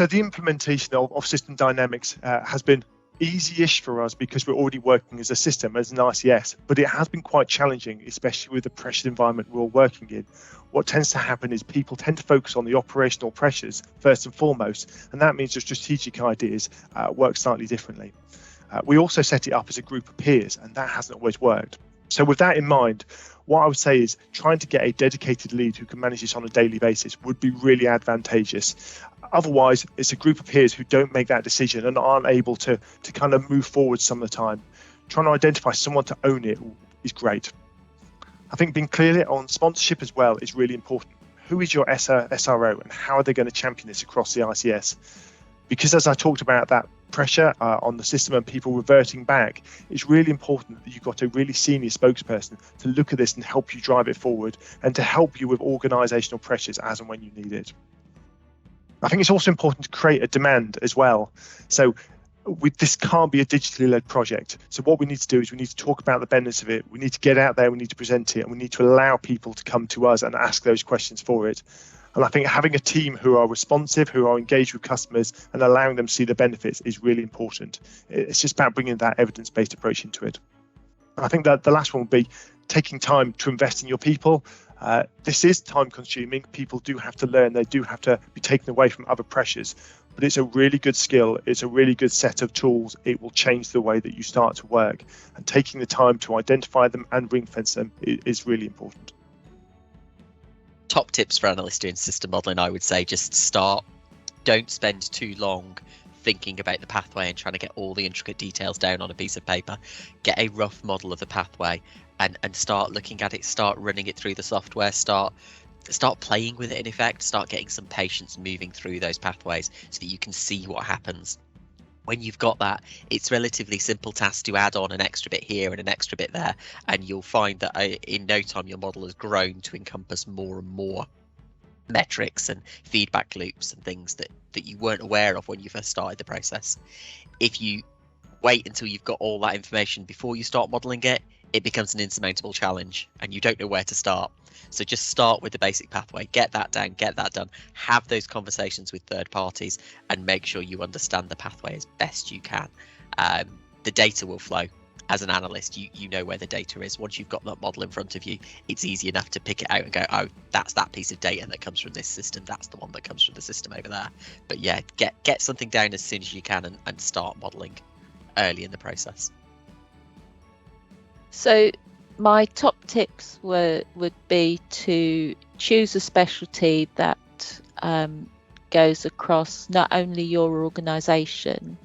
So the implementation of system dynamics has been easy-ish for us because we're already working as a system, as an ICS, but it has been quite challenging, especially with the pressured environment we're all working in. What tends to happen is people tend to focus on the operational pressures first and foremost, and that means the strategic ideas work slightly differently. We also set it up as a group of peers, and that hasn't always worked. So with that in mind, what I would say is trying to get a dedicated lead who can manage this on a daily basis would be really advantageous. Otherwise, it's a group of peers who don't make that decision and aren't able to kind of move forward some of the time. Trying to identify someone to own it is great. I think being clear on sponsorship as well is really important. Who is your SRO and how are they going to champion this across the ICS? Because as I talked about that pressure on the system and people reverting back, it's really important that you've got a really senior spokesperson to look at this and help you drive it forward and to help you with organisational pressures as and when you need it. I think it's also important to create a demand as well. So this can't be a digitally led project. So what we need to do is we need to talk about the benefits of it. We need to get out there, we need to present it, and we need to allow people to come to us and ask those questions for it. And I think having a team who are responsive, who are engaged with customers and allowing them to see the benefits is really important. It's just about bringing that evidence-based approach into it. And I think that the last one would be taking time to invest in your people. This is time consuming. People do have to learn. They do have to be taken away from other pressures. But it's a really good skill. It's a really good set of tools. It will change the way that you start to work. And taking the time to identify them and ring fence them is really important. Top tips for analysts doing system modelling, I would say just start. Don't spend too long thinking about the pathway and trying to get all the intricate details down on a piece of paper. Get a rough model of the pathway and start looking at it, start running it through the software, start playing with it in effect, start getting some patience moving through those pathways so that you can see what happens. When you've got that, it's relatively simple task to add on an extra bit here and an extra bit there, and you'll find that in no time your model has grown to encompass more and more metrics and feedback loops and things that you weren't aware of when you first started the process. If you wait until you've got all that information before you start modeling it, it becomes an insurmountable challenge and you don't know where to start. So just start with the basic pathway, get that down, get that done, have those conversations with third parties and make sure you understand the pathway as best you can. The data will flow. As an analyst, you know where the data is. Once you've got that model in front of you, it's easy enough to pick it out and go, oh, that's that piece of data that comes from this system. That's the one that comes from the system over there. But yeah, get something down as soon as you can and start modeling early in the process. So my top tips would be to choose a specialty that goes across not only your organisation,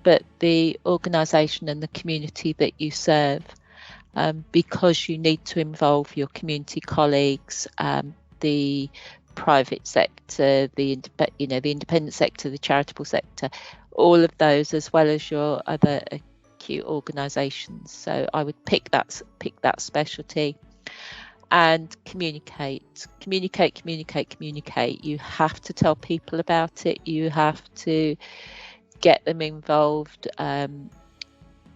but the organisation and the community that you serve, because you need to involve your community colleagues, the private sector, the independent sector, the charitable sector, all of those, as well as your other acute organisations. So I would pick that specialty and communicate. You have to tell people about it. You have to get them involved.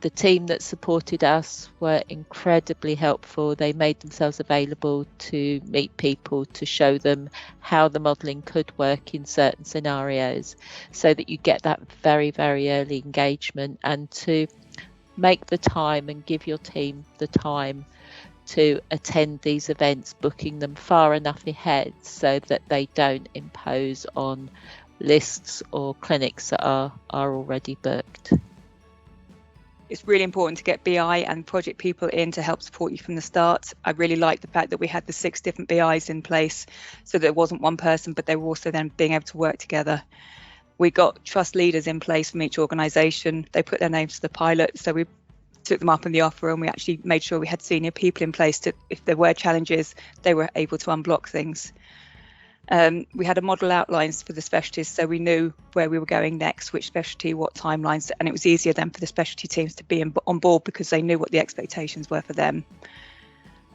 The team that supported us were incredibly helpful. They made themselves available to meet people, to show them how the modelling could work in certain scenarios, so that you get that very, very early engagement, and to make the time and give your team the time to attend these events, booking them far enough ahead so that they don't impose on lists or clinics that are already booked. It's really important to get BI and project people in to help support you from the start. I really like the fact that we had the 6 different BIs in place, so that it wasn't one person, but they were also then being able to work together. We got trust leaders in place from each organisation. They put their names to the pilot, so we took them up on the offer, and we actually made sure we had senior people in place to, if there were challenges, they were able to unblock things. We had a model outlines for the specialties, so we knew where we were going next, which specialty, what timelines, and it was easier then for the specialty teams to be on board because they knew what the expectations were for them.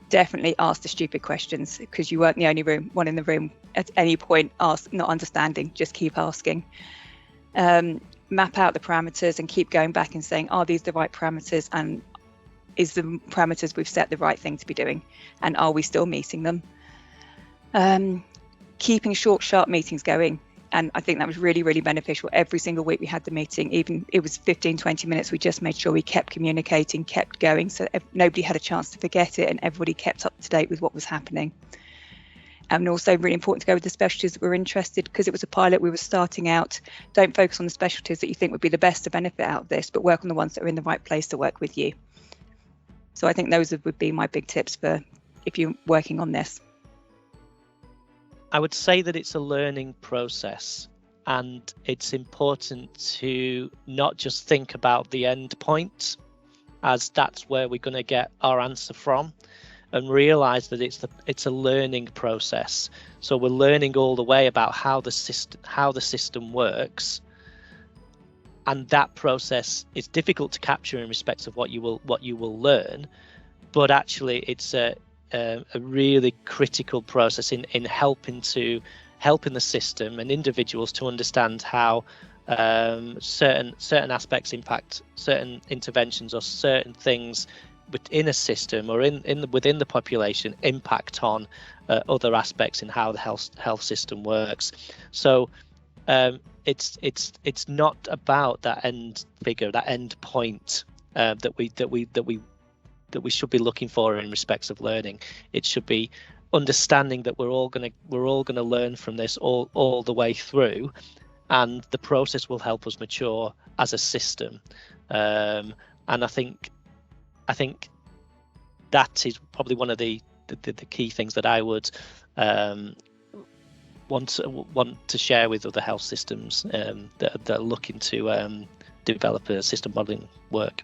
Definitely ask the stupid questions, because you weren't the only one in the room at any point not understanding. Just keep asking. Map out the parameters and keep going back and saying, are these the right parameters, and is the parameters we've set the right thing to be doing, and are we still meeting them? Keeping short, sharp meetings going. And I think that was really, really beneficial. Every single week we had the meeting, even it was 15, 20 minutes. We just made sure we kept communicating, kept going. So nobody had a chance to forget it and everybody kept up to date with what was happening. And also really important to go with the specialties that were interested, because it was a pilot, we were starting out. Don't focus on the specialties that you think would be the best to benefit out of this, but work on the ones that are in the right place to work with you. So I think those would be my big tips for if you're working on this. I would say that it's a learning process, and it's important to not just think about the end point, as that's where we're going to get our answer from, and realize that it's a learning process. So we're learning all the way about how the system works, and that process is difficult to capture in respect of what you will learn, but actually it's a really critical process in helping the system and individuals to understand how certain aspects impact certain interventions or certain things within a system or within the population impact on other aspects in how the health system works. So it's not about that end figure, that end point that we should be looking for in respects of learning. It should be understanding that we're all gonna learn from this all the way through, and the process will help us mature as a system. And I think that is probably one of the key things that I would want to share with other health systems that are looking to develop a system modelling work.